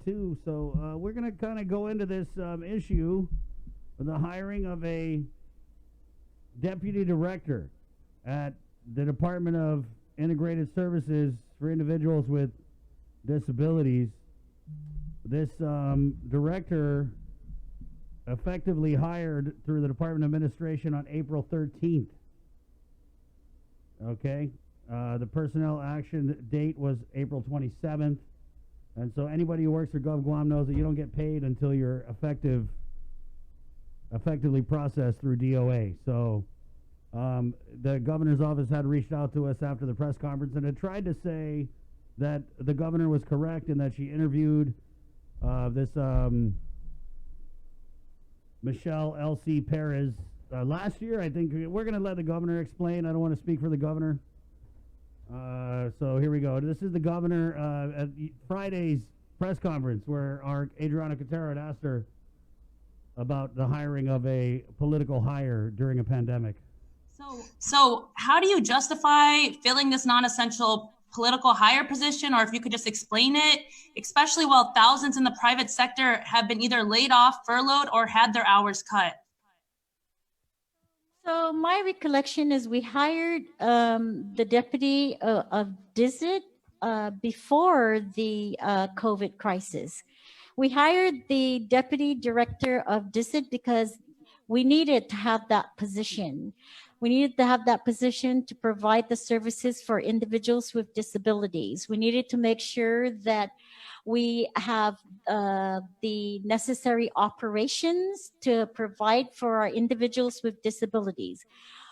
too. So we're going to kind of go into this issue of the hiring of a deputy director at the Department of Integrated Services for Individuals with Disabilities. This director effectively hired through the Department of Administration on April 13th. Okay. The personnel action date was April 27th. And so anybody who works for GovGuam knows that you don't get paid until you're effectively processed through DOA. So the governor's office had reached out to us after the press conference and had tried to say that the governor was correct and that she interviewed this Michelle L.C. Perez last year. I think we're going to let the governor explain. I don't want to speak for the governor. So here we go. This is the governor at Friday's press conference where our Adriana Quintero had asked her about the hiring of a political hire during a pandemic. So how do you justify filling this non-essential political hire position, or if you could just explain it, especially while thousands in the private sector have been either laid off, furloughed, or had their hours cut? So my recollection is we hired the deputy of DISID before the COVID crisis. We hired the deputy director of DISID because we needed to have that position. We needed to have that position to provide the services for individuals with disabilities. We needed to make sure that we have the necessary operations to provide for our individuals with disabilities.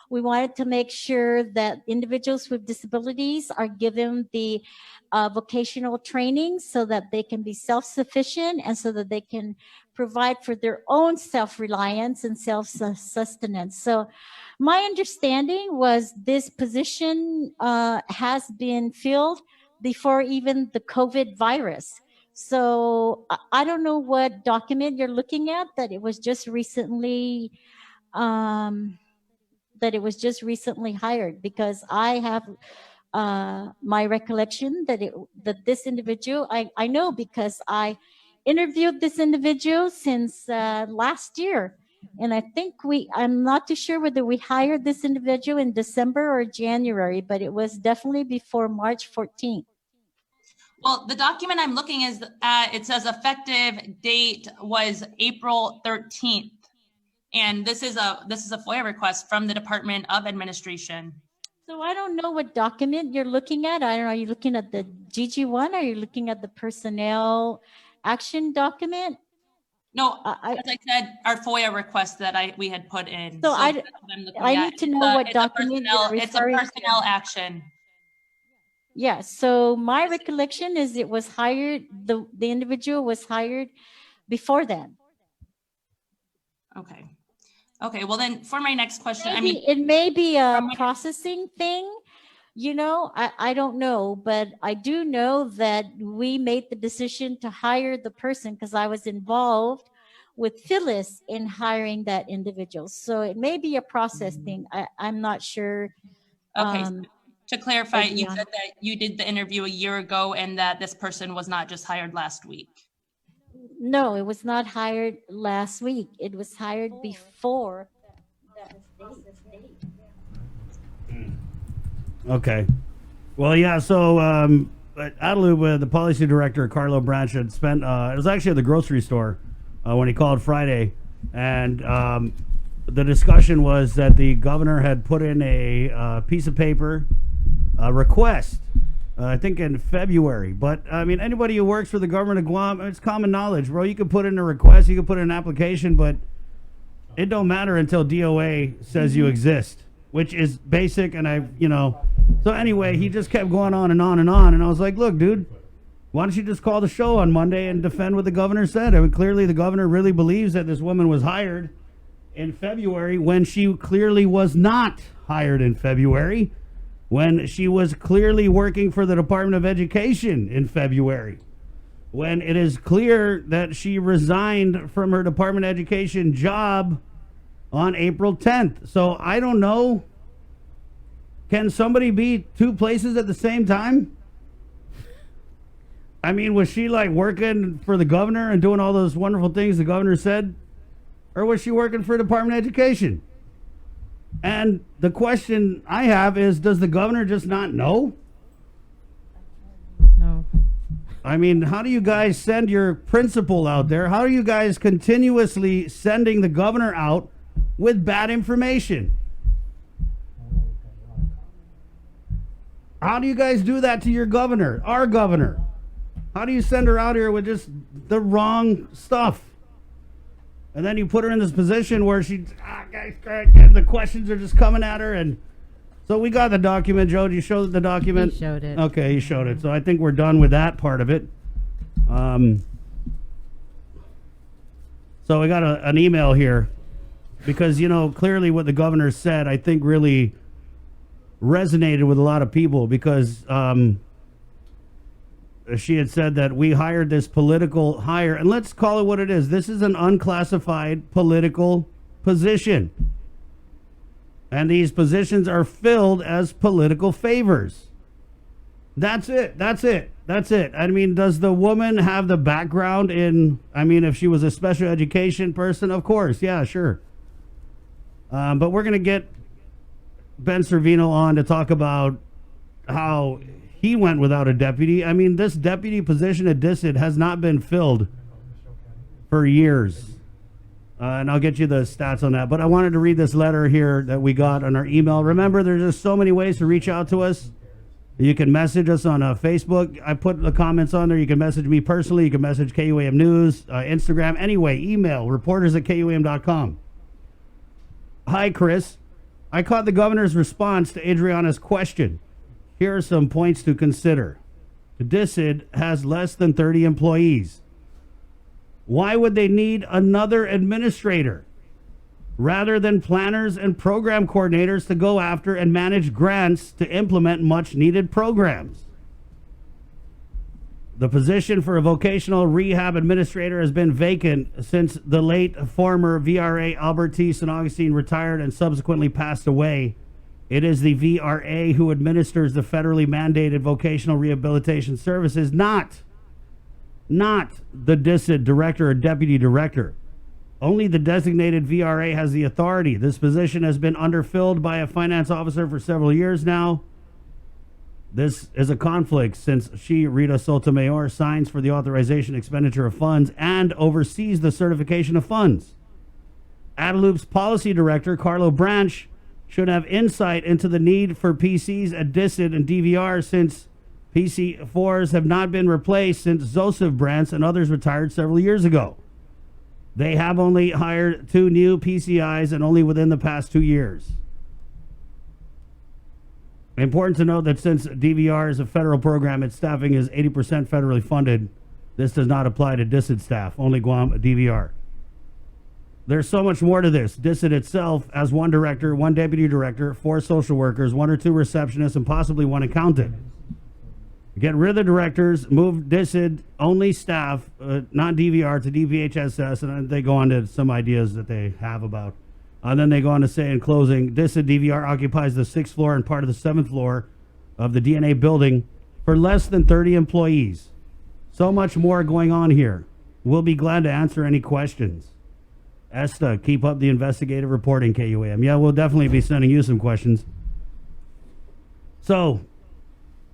We wanted to make sure that individuals with disabilities are given the vocational training so that they can be self-sufficient and so that they can provide for their own self-reliance and self-sustenance. So my understanding was this position has been filled before even the COVID virus. So I don't know what document you're looking at, that it was just recently hired, because I have my recollection that this individual, I know because I interviewed this individual since last year. And I think I'm not too sure whether we hired this individual in December or January, but it was definitely before March 14th. Well, the document I'm looking at, it says effective date was April 13th. And this is a FOIA request from the Department of Administration. So I don't know what document you're looking at. I don't know, are you looking at the GG1? Are you looking at the personnel action document? No, as I said, our FOIA request that we had put in. So I need to know what document you're referring to. It's a personnel action. Yeah, so my recollection is it was hired, the individual was hired before then. Okay. Okay, well then for my next question, it may be a processing thing, you know, I don't know, but I do know that we made the decision to hire the person because I was involved with Phyllis in hiring that individual. So it may be a process thing. I'm not sure. Okay. To clarify, you said that you did the interview a year ago and that this person was not just hired last week. No, it was not hired last week. It was hired before. Okay. Well, yeah, so at Adeluba, the policy director, Carlo Branch, had spent, it was actually at the grocery store when he called Friday, and the discussion was that the governor had put in a piece of paper, a request, I think in February. But, I mean, anybody who works for the government of Guam, it's common knowledge, bro. You could put in a request, you could put in an application, but it don't matter until DOA says you exist, which is basic, and so anyway, he just kept going on and on and on, and I was like, look, dude, why don't you just call the show on Monday and defend what the governor said? I mean, clearly the governor really believes that this woman was hired in February when she clearly was not hired in February, when she was clearly working for the Department of Education in February, when it is clear that she resigned from her Department of Education job on April 10th. So I don't know. Can somebody be two places at the same time? I mean, was she like working for the governor and doing all those wonderful things the governor said? Or was she working for Department of Education? And the question I have is, does the governor just not know? No. I mean, how do you guys send your principal out there? How are you guys continuously sending the governor out with bad information? How do you guys do that to your governor, our governor? How do you send her out here with just the wrong stuff? And then you put her in this position where the questions are just coming at her. And so we got the document. Joe, did you show the document? He showed it. Okay, he showed it. So I think we're done with that part of it. So we got an email here because, you know, clearly what the governor said, I think really resonated with a lot of people because she had said that we hired this political hire, and let's call it what it is. This is an unclassified political position. And these positions are filled as political favors. That's it. That's it. That's it. I mean, does the woman have the background in, I mean, if she was a special education person, of course. Yeah, sure. But we're going to get Ben Servino on to talk about how he went without a deputy. I mean, this deputy position at DISID has not been filled for years. And I'll get you the stats on that. But I wanted to read this letter here that we got on our email. Remember, there's just so many ways to reach out to us. You can message us on Facebook. I put the comments on there. You can message me personally. You can message KUAM News, Instagram. Anyway, email reporters@KUAM.com. Hi, Chris. I caught the governor's response to Adriana's question. Here are some points to consider. DISID has less than 30 employees. Why would they need another administrator rather than planners and program coordinators to go after and manage grants to implement much needed programs? The position for a vocational rehab administrator has been vacant since the late former VRA Albert T. St. Augustine retired and subsequently passed away. It is the VRA who administers the federally mandated vocational rehabilitation services, not the DISID director or deputy director. Only the designated VRA has the authority. This position has been underfilled by a finance officer for several years now. This is a conflict since she, Rita Sotomayor, signs for the authorization expenditure of funds and oversees the certification of funds. Adeloop's policy director, Carlo Branch, should have insight into the need for PCs at DISID and DVR since PC4s have not been replaced since Joseph Branch and others retired several years ago. They have only hired 2 new PCIs and only within the past 2 years. Important to note that since DVR is a federal program, its staffing is 80% federally funded. This does not apply to DISID staff, only Guam DVR. There's so much more to this. DISID itself has 1 director, 1 deputy director, 4 social workers, 1 or 2 receptionists, and possibly 1 accountant. Get rid of the directors, move DISID only staff, not DVR, to DVHSS, and then they go on to some ideas that they have about. And then they go on to say in closing, DISID DVR occupies the 6th floor and part of the 7th floor of the DNA building for less than 30 employees. So much more going on here. We'll be glad to answer any questions. Esta, keep up the investigative reporting, KUAM. Yeah, we'll definitely be sending you some questions. So,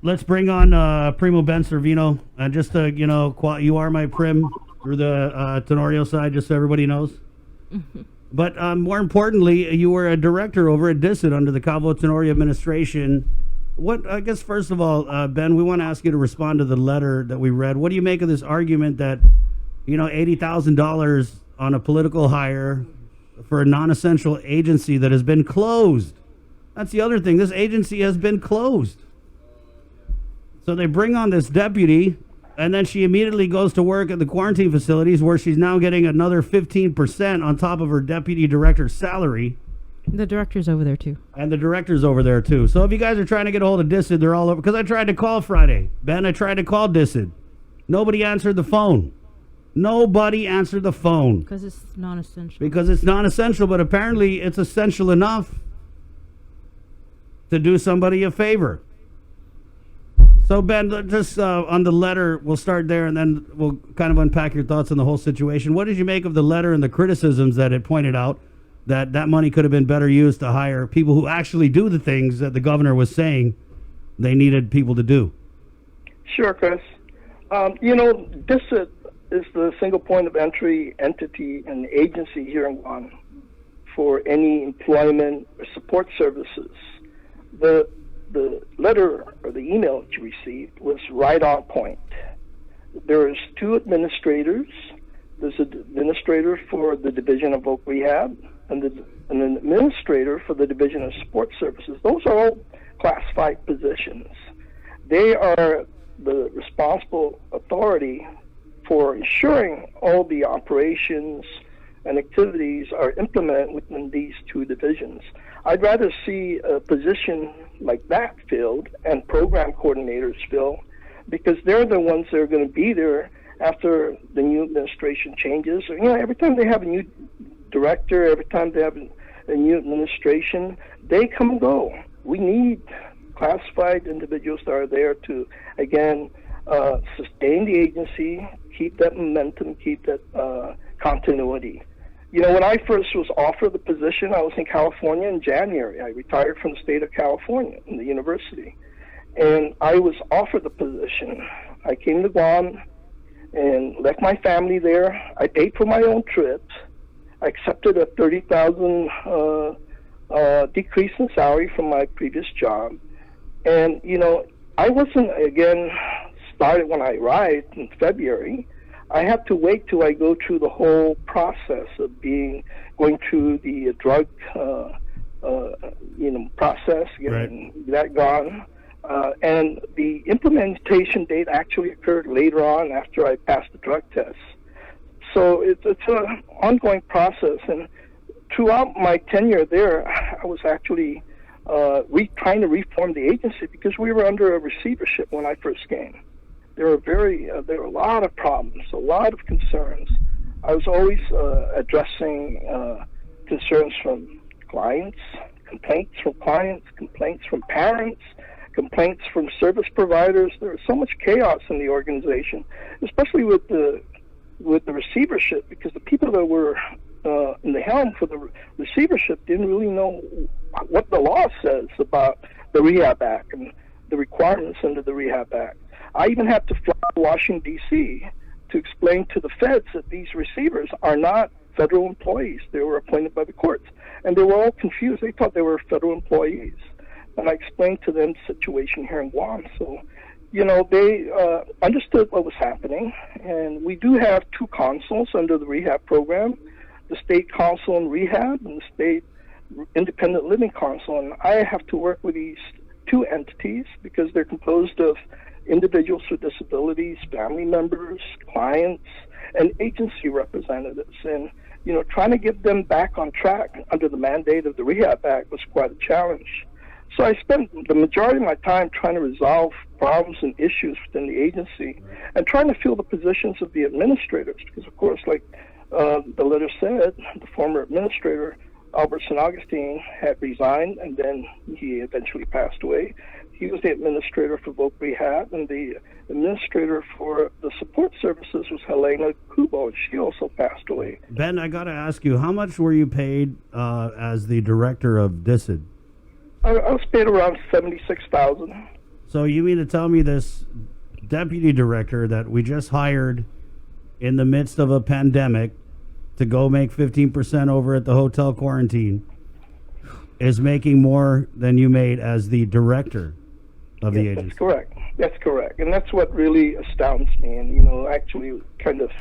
let's bring on Primo Ben Servino. Just to, you know, you are my prim through the Tenorio side, just so everybody knows. But more importantly, you were a director over at DISID under the Cabo Tenorio administration. What, I guess, first of all, Ben, we want to ask you to respond to the letter that we read. What do you make of this argument that, you know, $80,000 on a political hire for a non-essential agency that has been closed? That's the other thing. This agency has been closed. So they bring on this deputy, and then she immediately goes to work at the quarantine facilities where she's now getting another 15% on top of her deputy director's salary. The director's over there, too. And the director's over there, too. So if you guys are trying to get a hold of DISID, they're all over. Because I tried to call Friday. Ben, I tried to call DISID. Nobody answered the phone. Nobody answered the phone. Because it's non-essential. Because it's non-essential, but apparently it's essential enough to do somebody a favor. So Ben, just on the letter, we'll start there, and then we'll kind of unpack your thoughts on the whole situation. What did you make of the letter and the criticisms that it pointed out that money could have been better used to hire people who actually do the things that the governor was saying they needed people to do? Sure, Chris. DISID is the single point of entry entity and agency here in Guam for any employment or support services. The letter or the email that you received was right on point. There's two administrators. There's an administrator for the Division of Voc Rehab and an administrator for the Division of Support Services. Those are all classified positions. They are the responsible authority for ensuring all the operations and activities are implemented within these two divisions. I'd rather see a position like that filled and program coordinators filled, because they're the ones that are going to be there after the new administration changes. Every time they have a new director, every time they have a new administration, they come and go. We need classified individuals that are there to, again, sustain the agency, keep that momentum, keep that continuity. When I first was offered the position, I was in California in January. I retired from the state of California in the university. And I was offered the position. I came to Guam and left my family there. I paid for my own trips. I accepted a $30,000 decrease in salary from my previous job. And, I wasn't, again, started when I arrived in February. I have to wait till I go through the whole process of going through the drug, process, getting that gone. And the implementation date actually occurred later on after I passed the drug test. So it's an ongoing process. And throughout my tenure there, I was actually trying to reform the agency because we were under a receivership when I first came. There were a lot of problems, a lot of concerns. I was always addressing concerns from clients, complaints from clients, complaints from parents, complaints from service providers. There was so much chaos in the organization, especially with the receivership, because the people that were in the helm for the receivership didn't really know what the law says about the Rehab Act and the requirements under the Rehab Act. I even had to fly to Washington, D.C. to explain to the feds that these receivers are not federal employees. They were appointed by the courts. And they were all confused. They thought they were federal employees. And I explained to them the situation here in Guam. So, they understood what was happening. And we do have two consuls under the rehab program, the State Council on Rehab and the State Independent Living Council. And I have to work with these two entities because they're composed of individuals with disabilities, family members, clients, and agency representatives. And, trying to get them back on track under the mandate of the Rehab Act was quite a challenge. So I spent the majority of my time trying to resolve problems and issues within the agency and trying to fill the positions of the administrators because, of course, like the letter said, the former administrator, Albert St. Augustine, had resigned, and then he eventually passed away. He was the administrator for Voc Rehab, and the administrator for the support services was Helena Kubo, and she also passed away. Ben, I got to ask you, how much were you paid as the director of DISID? I was paid around $76,000. So you mean to tell me this deputy director that we just hired in the midst of a pandemic to go make 15% over at the hotel quarantine is making more than you made as the director of the agency? That's correct. And that's what really astounds me and, actually kind of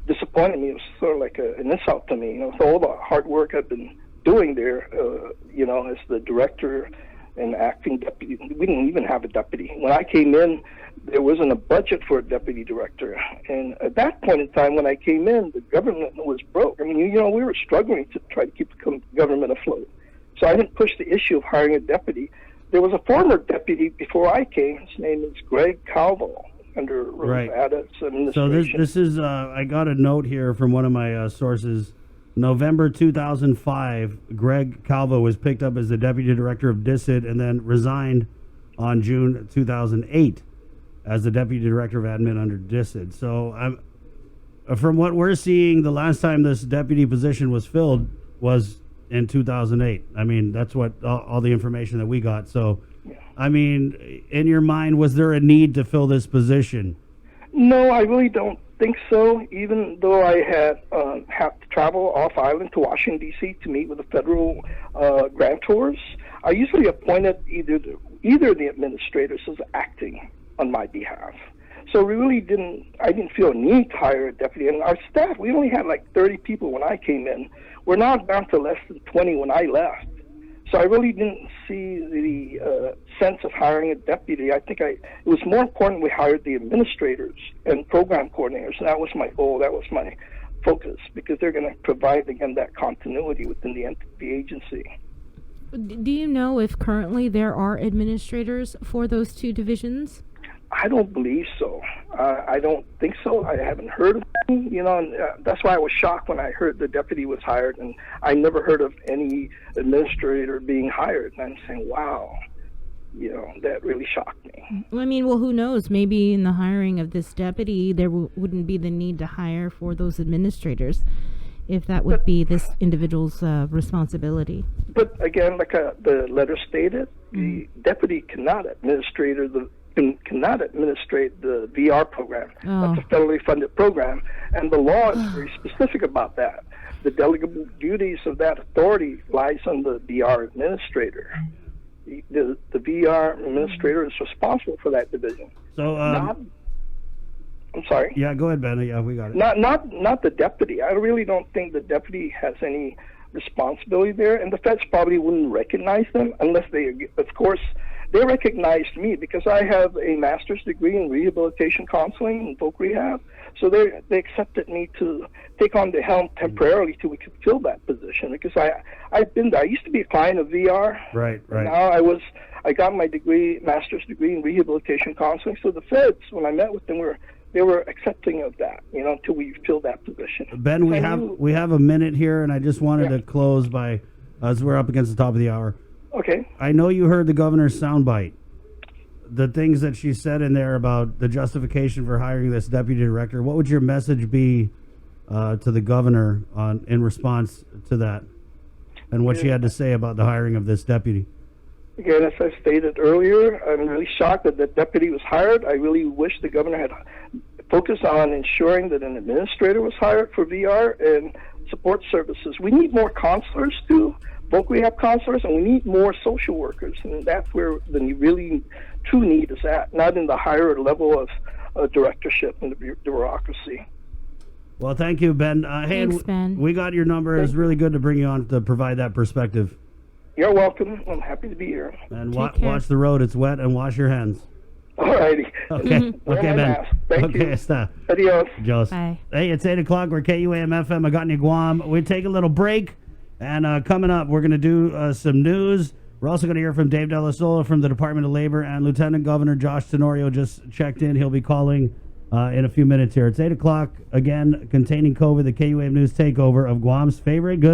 disappointed me. It was sort of like an insult to me. So all the hard work I've been doing there, as the director and acting deputy. We didn't even have a deputy. When I came in, there wasn't a budget for a deputy director. And at that point in time, when I came in, the government was broke. I mean, we were struggling to try to keep the government afloat. So I didn't push the issue of hiring a deputy. There was a former deputy before I came. His name is Greg Calvo under Rosada's administration. So this is, I got a note here from one of my sources. November 2005, Greg Calvo was picked up as the deputy director of DISID and then resigned on June 2008. as the deputy director of admin under DISID. So from what we're seeing, the last time this deputy position was filled was in 2008. I mean, that's what all the information that we got. So, I mean, in your mind, was there a need to fill this position? No, I really don't think so. Even though I had have to travel off island to Washington D.C. to meet with the federal grantors, I usually appointed either the administrators as acting on my behalf. So we really I didn't feel a need to hire a deputy. And our staff, we only had like 30 people when I came in. We're now down to less than 20 when I left. So I really didn't see the sense of hiring a deputy. I think it was more important we hired the administrators and program coordinators. And that was my goal. That was my focus, because they're going to provide, again, that continuity within the agency. Do you know if currently there are administrators for those two divisions? I don't believe so. I don't think so. I haven't heard of any, and that's why I was shocked when I heard the deputy was hired, and I never heard of any administrator being hired. And I'm saying, wow, that really shocked me. I mean, well, who knows? Maybe in the hiring of this deputy, there wouldn't be the need to hire for those administrators, if that would be this individual's responsibility. But again, like the letter stated, the deputy cannot administrate the VR program. Oh. That's a federally funded program, and the law is very specific about that. The delegable duties of that authority lies on the VR administrator. The VR administrator is responsible for that division. So, I'm sorry. Yeah, go ahead, Ben. Yeah, we got it. Not the deputy. I really don't think the deputy has any responsibility there, and the feds probably wouldn't recognize them unless of course, they recognized me because I have a master's degree in rehabilitation counseling and folk rehab. So they accepted me to take on the helm temporarily till we could fill that position, because I've been there. I used to be a client of VR. Right. Now I got my master's degree in rehabilitation counseling. So the feds, when I met with them, they were accepting of that, until we fill that position. Ben, we have a minute here, and I just wanted to close by, as we're up against the top of the hour. Okay. I know you heard the governor's soundbite. The things that she said in there about the justification for hiring this deputy director. What would your message be to the governor in response to that, and what she had to say about the hiring of this deputy? Again, as I stated earlier, I'm really shocked that the deputy was hired. I really wish the governor had focused on ensuring that an administrator was hired for VR and support services. We need more counselors too. Folk rehab counselors, and we need more social workers, and that's where the really true need is at, not in the higher level of directorship and the bureaucracy. Well, thank you, Ben. Thanks, Ben. We got your number. It was really good to bring you on to provide that perspective. You're welcome. I'm happy to be here. And care. watch the road. It's wet, and wash your hands. All righty. Okay, Wear my Ben. mask. Thank you. Está. Adios. Jos. Bye. Hey, it's 8 o'clock. We're KUAM-FM. I got Guam. We take a little break. And coming up, we're going to do some news. We're also going to hear from Dave Della Sola from the Department of Labor, and Lieutenant Governor Josh Tenorio just checked in. He'll be calling in a few minutes here. It's 8 o'clock. Again, containing COVID, the KUAM News takeover of Guam's favorite good.